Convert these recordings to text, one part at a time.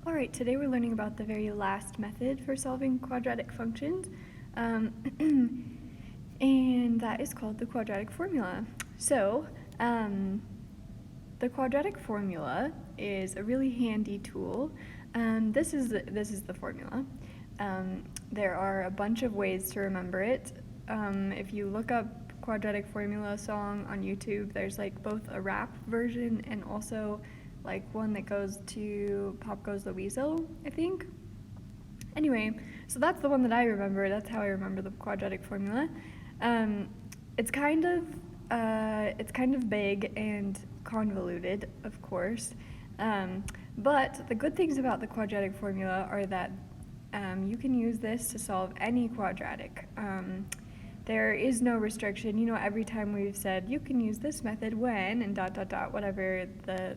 Alright, today we're learning about the very last method for solving quadratic functions, and that is called the quadratic formula. So, the quadratic formula is a really handy tool. This is the formula. There are a bunch of ways to remember it. If you look up quadratic formula song on YouTube, there's like both a rap version and also like one that goes to Pop Goes the Weasel, I think. Anyway, so that's the one that I remember. That's how I remember the quadratic formula. It's kind of big and convoluted, of course. But the good things about the quadratic formula are that you can use this to solve any quadratic. There is no restriction. You know, every time we've said you can use this method when and ... whatever the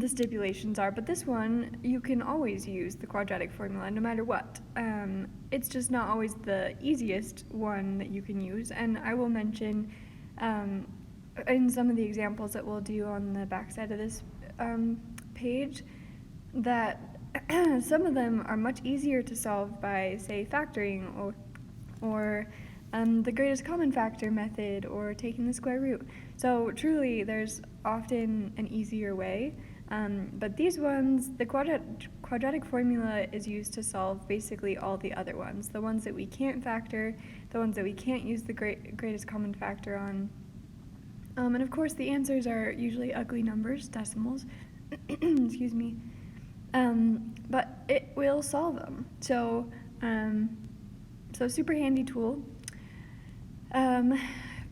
the stipulations are. But this one, you can always use the quadratic formula no matter what. It's just not always the easiest one that you can use. And I will mention in some of the examples that we'll do on the back side of this page that some of them are much easier to solve by, say, factoring or the greatest common factor method, or taking the square root. So truly, there's often an easier way, but these ones, the quadratic formula is used to solve basically all the other ones, the ones that we can't factor, the ones that we can't use the greatest common factor on. And of course, the answers are usually ugly numbers, decimals, excuse me, but it will solve them. So super handy tool.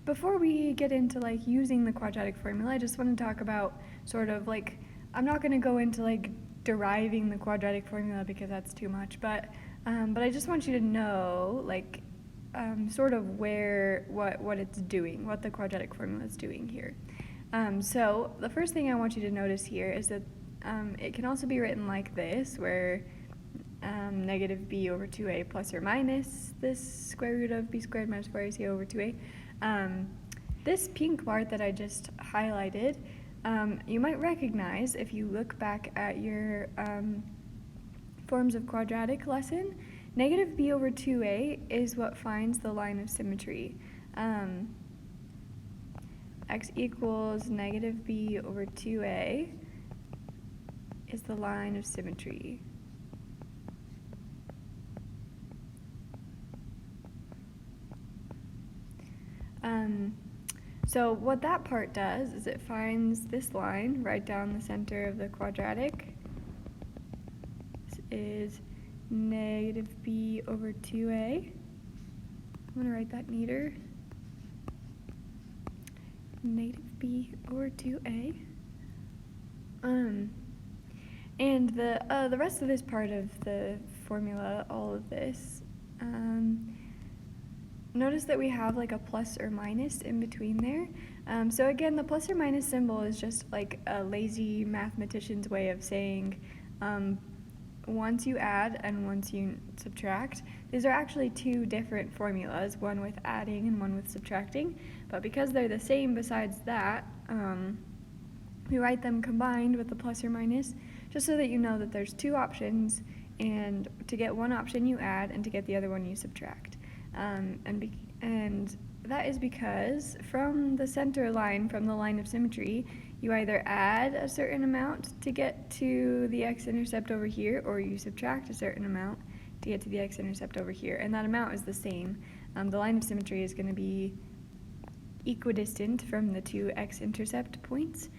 Before we get into like using the quadratic formula, I just want to talk about sort of like, I'm not going to go into like deriving the quadratic formula because that's too much, but I just want you to know like sort of what it's doing, what the quadratic formula is doing here. So the first thing I want you to notice here is that it can also be written like this, where negative b over 2a plus or minus this square root of b squared minus 4ac over 2a. This pink part that I just highlighted, you might recognize if you look back at your forms of quadratic lesson. Negative b over 2a is what finds the line of symmetry. X equals negative b over 2a is the line of symmetry. So what that part does is it finds this line right down the center of the quadratic. This is negative b over 2a. I'm going to write that neater. Negative b over 2a. And the rest of this part of the formula, all of this, notice that we have like a plus or minus in between there. So again, the plus or minus symbol is just like a lazy mathematician's way of saying once you add and once you subtract. These are actually two different formulas, one with adding and one with subtracting, but because they're the same besides that, we write them combined with the plus or minus, just so that you know that there's two options, and to get one option you add, and to get the other one you subtract. And that is because from the center line, from the line of symmetry, you either add a certain amount to get to the x-intercept over here, or you subtract a certain amount to get to the x-intercept over here, and that amount is the same. The line of symmetry is going to be equidistant from the two x-intercept points.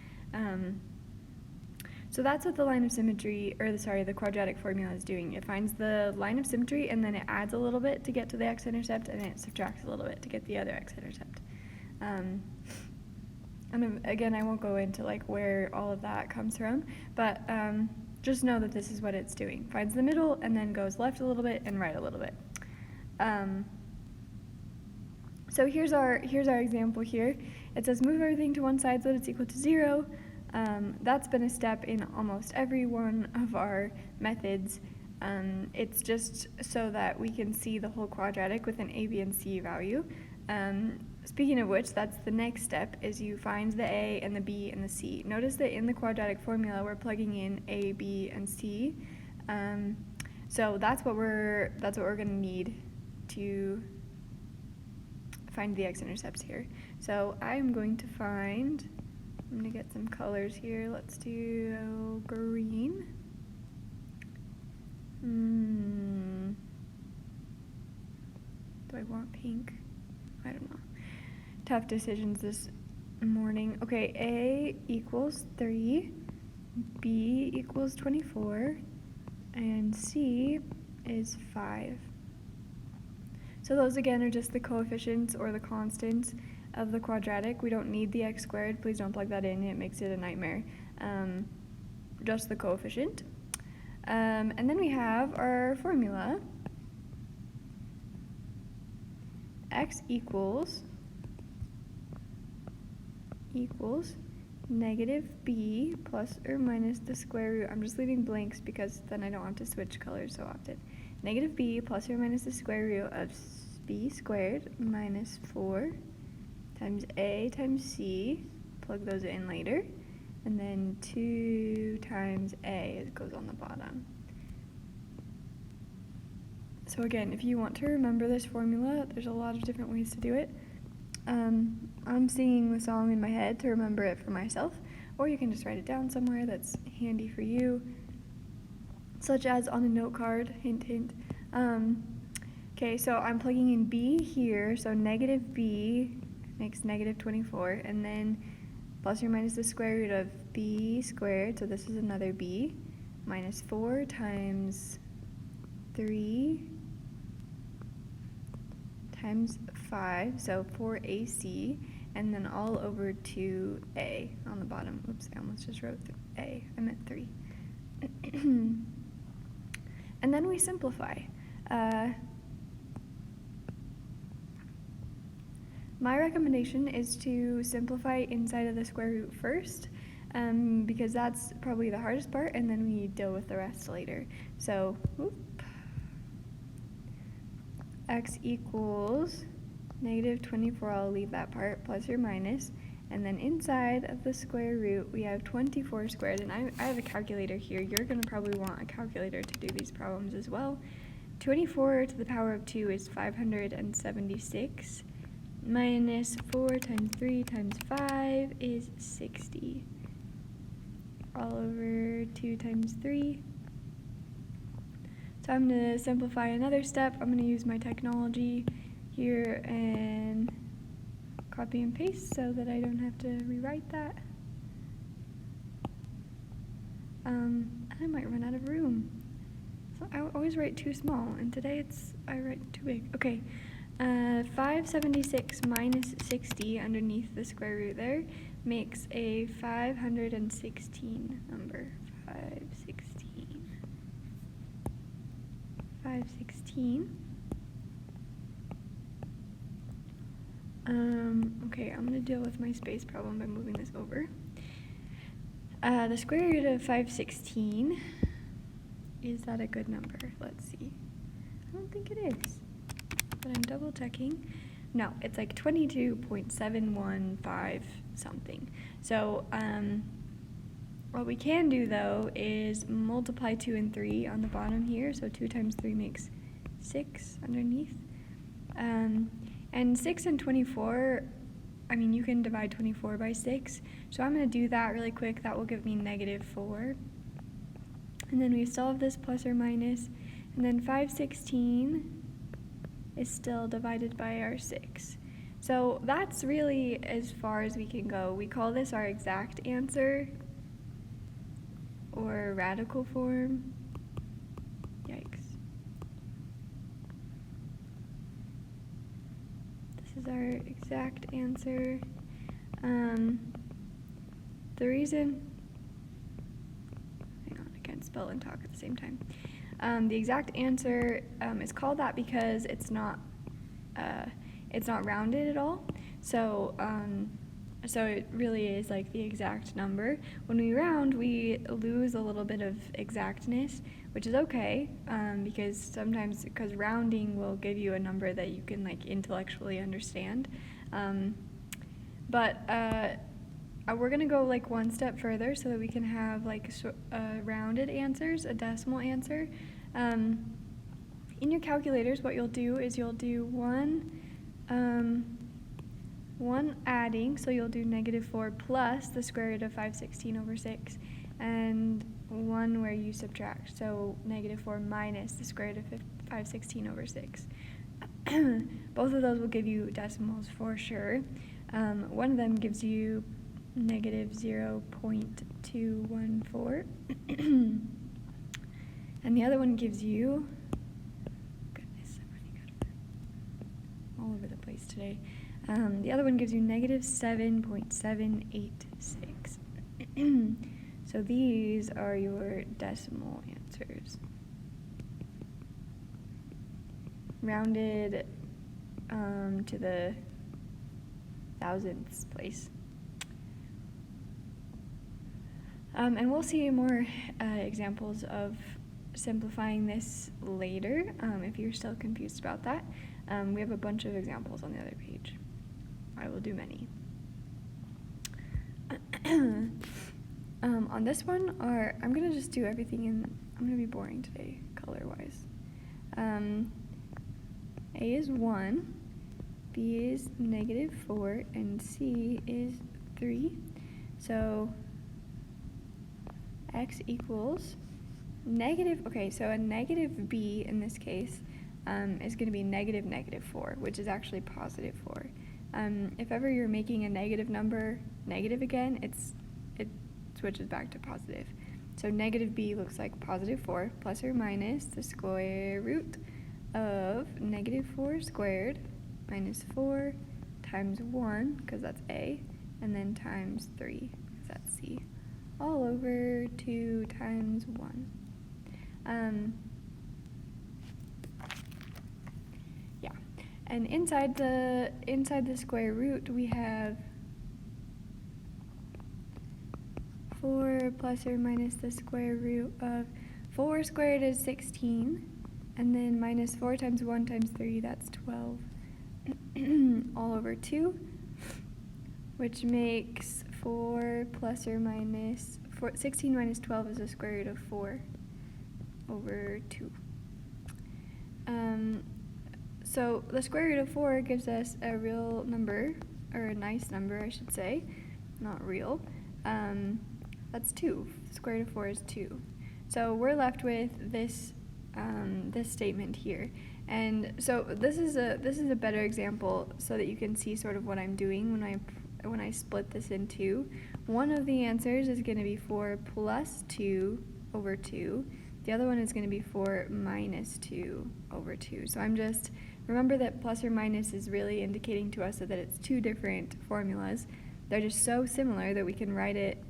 So that's what the line of symmetry, the quadratic formula is doing. It finds the line of symmetry and then it adds a little bit to get to the x-intercept, and it subtracts a little bit to get the other x-intercept. And again, I won't go into like where all of that comes from, but just know that this is what it's doing. Finds the middle and then goes left a little bit and right a little bit. So here's our example here. It says move everything to one side so that it's equal to 0. That's been a step in almost every one of our methods. It's just so that we can see the whole quadratic with an a, b, and c value. speaking of which, that's the next step, is you find the a and the b and the c. Notice that in the quadratic formula we're plugging in a, b, and c. So that's what we're going to need to find the x-intercepts here. So I'm going to get some colors here. Let's do green. Do I want pink? I don't know. Tough decisions this morning. Okay, A equals 3, B equals 24, and C is 5. So those again are just the coefficients or the constants of the quadratic. We don't need the x squared. Please don't plug that in. It makes it a nightmare. Just the coefficient. And then we have our formula. X equals negative b plus or minus the square root. I'm just leaving blanks because then I don't have to switch colors so often. Negative b plus or minus the square root of b squared minus 4 times a times c, plug those in later, and then 2 times a, it goes on the bottom. So again, if you want to remember this formula, there's a lot of different ways to do it. I'm singing the song in my head to remember it for myself, or you can just write it down somewhere that's handy for you, such as on a note card, hint, hint. Okay, so I'm plugging in b here, so negative b makes negative 24, and then plus or minus the square root of b squared, so this is another b, minus 4 times 3 times 5, so 4ac, and then all over 2a on the bottom. Oops, I almost just wrote a. I meant 3. And then we simplify. My recommendation is to simplify inside of the square root first, because that's probably the hardest part, and then we deal with the rest later. So, x equals negative 24, I'll leave that part, plus or minus, and then inside of the square root we have 24 squared, and I have a calculator here. You're going to probably want a calculator to do these problems as well. 24 to the power of 2 is 576, minus 4 times 3 times 5 is 60, all over 2 times 3. So I'm going to simplify another step. I'm going to use my technology here and copy and paste so that I don't have to rewrite that. I might run out of room. So I always write too small, and today I write too big. Okay, 576 minus 60 underneath the square root there makes a 516 number. 516. Okay, I'm gonna deal with my space problem by moving this over. The square root of 516, is that a good number? Let's see. I don't think it is, but I'm double checking. No, it's like 22.715 something. So, what we can do though is multiply 2 and 3 on the bottom here. So 2 times 3 makes 6 underneath. And 6 and 24, I mean, you can divide 24 by 6. So I'm going to do that really quick. That will give me negative 4. And then we still have this plus or minus. And then 516 is still divided by our 6. So that's really as far as we can go. We call this our exact answer, or radical form. Yikes. This is our exact answer. The reason, hang on, I can't spell and talk at the same time. The exact answer is called that because it's not rounded at all. So it really is like the exact number. When we round, we lose a little bit of exactness, which is okay, because rounding will give you a number that you can like intellectually understand. We're gonna go like one step further so that we can have like rounded answers, a decimal answer. In your calculators, what you'll do is you'll do one adding, so you'll do -4 plus the square root of 5/16/6, and one where you subtract, so -4 minus the square root of 5/16/6. Both of those will give you decimals for sure. One of them gives you -0.214, and the other one gives you, goodness, I'm running out of all over the place today. The other one gives you -7.786. So these are your decimal answers, rounded to the thousandths place. And we'll see more examples of simplifying this later. If you're still confused about that, we have a bunch of examples on the other page. I will do many. On this one, I'm going to just do everything I'm going to be boring today, color-wise. A is 1, B is -4, and C is 3. So x equals so a negative b in this case is going to be -4, which is actually +4. If ever you're making a negative number negative again, it switches back to positive. So -b looks like +4 plus or minus the square root of -4 squared minus 4 times 1, because that's A, and then times 3, because that's C, all over 2 times 1. Yeah, and inside the square root we have 4 plus or minus the square root of 4 squared is 16, and then minus 4 times 1 times 3, that's 12, all over 2, which makes 4 plus or minus 16 minus 12 is the square root of 4 over 2. So the square root of 4 gives us a real number, or a nice number, I should say, not real. That's 2. The square root of 4 is 2. So we're left with this this statement here. And so this is a better example so that you can see sort of what I'm doing when I split this in two. One of the answers is going to be 4 plus 2 over 2. The other one is going to be 4 minus 2 over 2. So remember that plus or minus is really indicating to us that it's two different formulas. They're just so similar that we can write it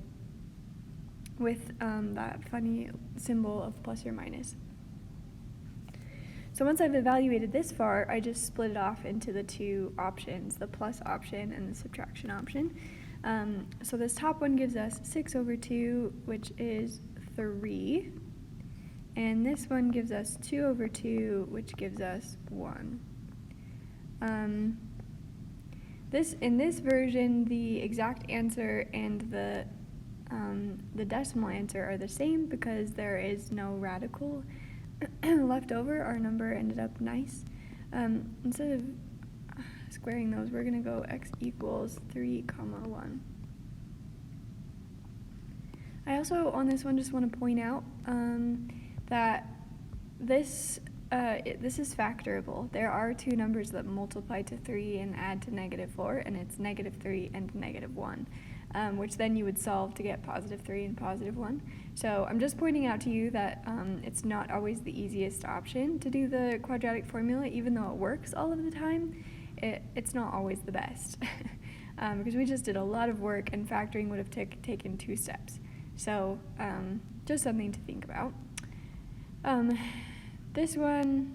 with that funny symbol of plus or minus. So once I've evaluated this far, I just split it off into the two options, the plus option and the subtraction option. So this top one gives us 6 over 2, which is 3. And this one gives us 2 over 2, which gives us 1. In this version, the exact answer and the decimal answer are the same because there is no radical left over. Our number ended up nice. Instead of squaring those, we're going to go x equals 3, 1. I also, on this one, just want to point out that this is factorable. There are two numbers that multiply to 3 and add to -4, and it's -3 and -1, which then you would solve to get +3 and +1. So I'm just pointing out to you that it's not always the easiest option to do the quadratic formula, even though it works all of the time. It's not always the best because we just did a lot of work, and factoring would have taken 2 steps. So just something to think about. This one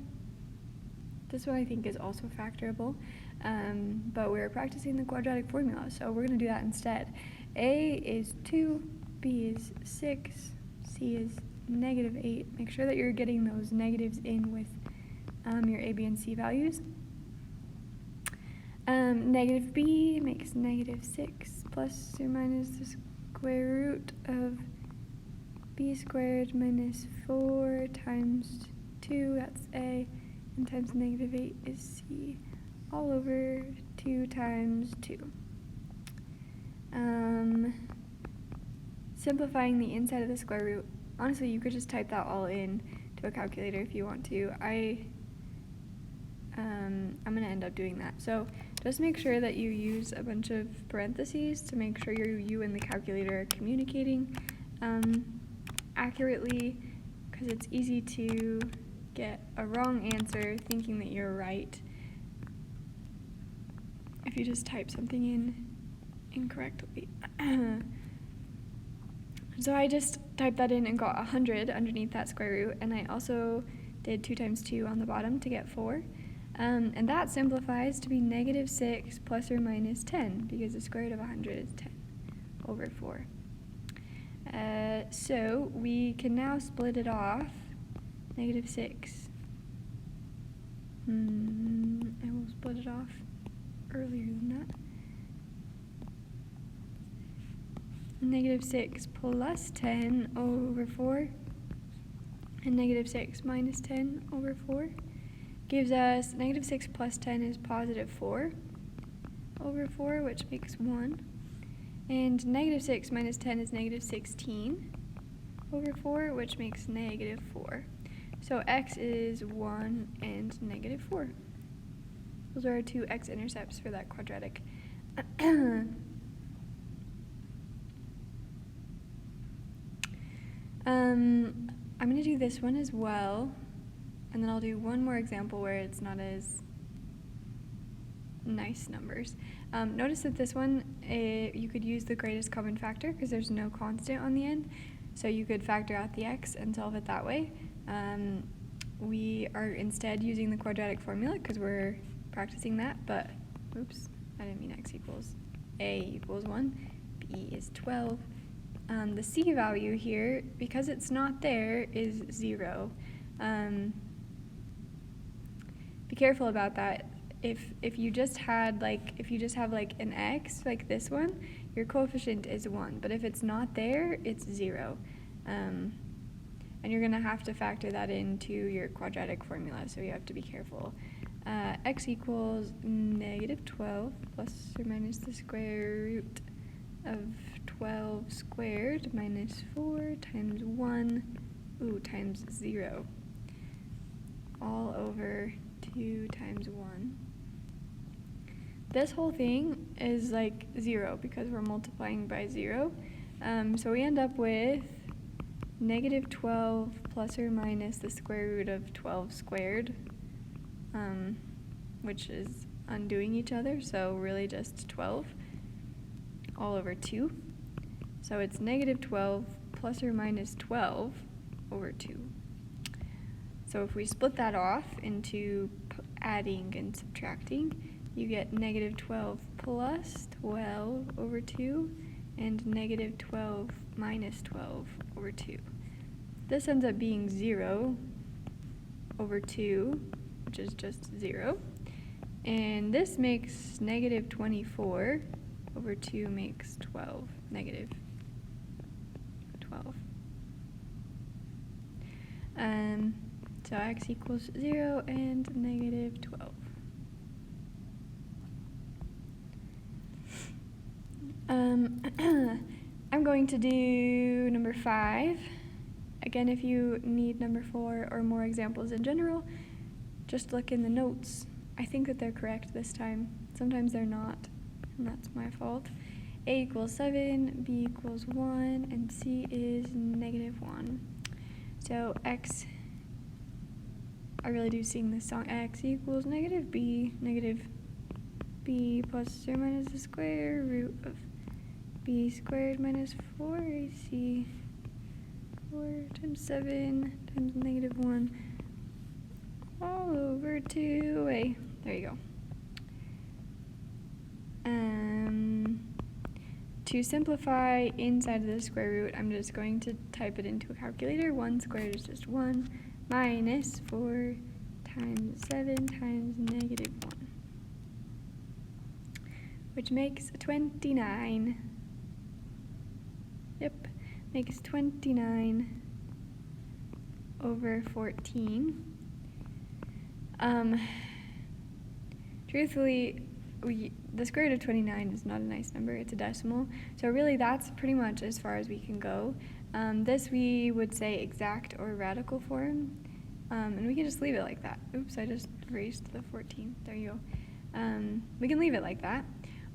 I think is also factorable, but we're practicing the quadratic formula, so we're going to do that instead. A is 2, B is 6, C is -8. Make sure that you're getting those negatives in with your A, B, and C values. Negative b makes negative 6 plus or minus the square root of b squared minus 4 times 2, that's a, and times negative 8 is c, all over 2 times 2. Simplifying the inside of the square root, honestly you could just type that all in to a calculator if you want to. I'm going to end up doing that. So just make sure that you use a bunch of parentheses to make sure you and the calculator are communicating accurately, because it's easy to get a wrong answer thinking that you're right if you just type something in incorrectly. So I just typed that in and got 100 underneath that square root, and I also did 2 times 2 on the bottom to get 4. And that simplifies to be negative 6 plus or minus 10, because the square root of 100 is 10 over 4. So we can now split it off. Negative 6. I will split it off earlier than that. Negative 6 plus 10 over 4, and negative 6 minus 10 over 4 gives us negative 6 plus 10 is positive 4 over 4, which makes 1. And negative 6 minus 10 is negative 16 over 4, which makes negative 4. So x is 1 and negative 4. Those are our two x-intercepts for that quadratic. I'm going to do this one as well, and then I'll do one more example where it's not as nice numbers. Notice that this one, you could use the greatest common factor because there's no constant on the end, so you could factor out the x and solve it that way. We are instead using the quadratic formula because we're practicing that, but, oops, I didn't mean x equals a equals 1, b is 12. The c value here, because it's not there, is 0. Be careful about that. If you just have like an x, like this one, your coefficient is 1. But if it's not there, it's 0. And you're going to have to factor that into your quadratic formula, so you have to be careful. X equals negative 12 plus or minus the square root of 12 squared minus 4 times 1, times 0, all over 2 times 1. This whole thing is like 0 because we're multiplying by 0. So we end up with negative 12 plus or minus the square root of 12 squared, which is undoing each other, so really just 12, all over 2. So it's negative 12 plus or minus 12 over 2. So if we split that off into adding and subtracting, you get negative 12 plus 12 over 2 and negative 12 minus 12 over 2. This ends up being 0 over 2, which is just 0. And this makes negative 24 over 2 makes 12, negative 12. So x equals 0 and negative 12. I'm going to do number 5. Again, if you need number 4 or more examples in general, just look in the notes. I think that they're correct this time. Sometimes they're not, and that's my fault. A equals 7, b equals 1, and c is negative 1. So x, I really do sing this song, x equals negative b plus or minus the square root of b squared minus 4ac, 4 times 7 times negative 1, all over 2a. There you go. To simplify inside of the square root, I'm just going to type it into a calculator. 1 squared is just 1 minus 4 times 7 times negative 1. which makes 29. Yep, makes 29 over 14. Truthfully, the square root of 29 is not a nice number, it's a decimal, so really that's pretty much as far as we can go. This we would say exact or radical form, and we can just leave it like that. Oops, I just erased the 14, there you go. We can leave it like that,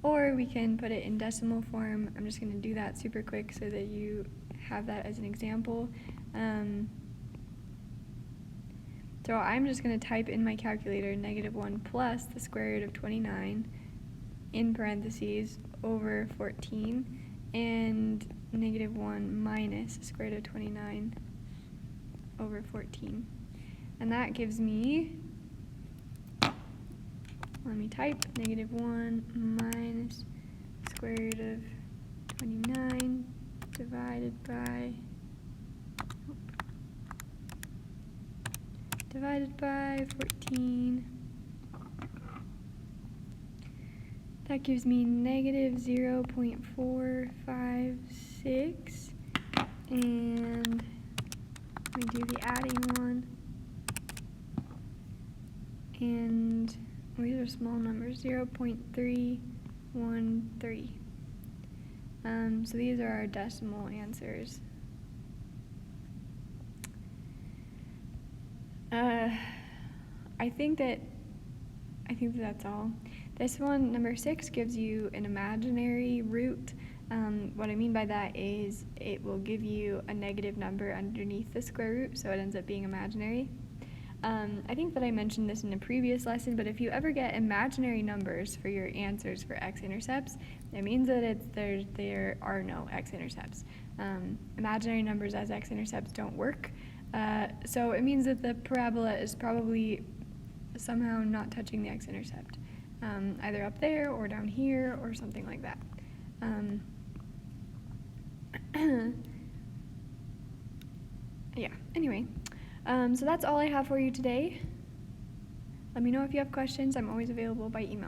or we can put it in decimal form. I'm just going to do that super quick so that you have that as an example. So I'm just going to type in my calculator -1 plus the square root of 29 in parentheses over 14 and -1 minus the square root of 29 over 14. And that gives me, let me type, -1 minus square root of 29 divided by 14. That gives me -0.456, and we do the adding one, and these are small numbers, 0.313. So these are our decimal answers. I think that that's all. This one, number 6, gives you an imaginary root. What I mean by that is it will give you a negative number underneath the square root, so it ends up being imaginary. I think that I mentioned this in a previous lesson, but if you ever get imaginary numbers for your answers for x-intercepts, it means that there are no x-intercepts. Imaginary numbers as x-intercepts don't work, so it means that the parabola is probably somehow not touching the x-intercept, either up there or down here or something like that. Yeah, anyway. So that's all I have for you today. Let me know if you have questions. I'm always available by email.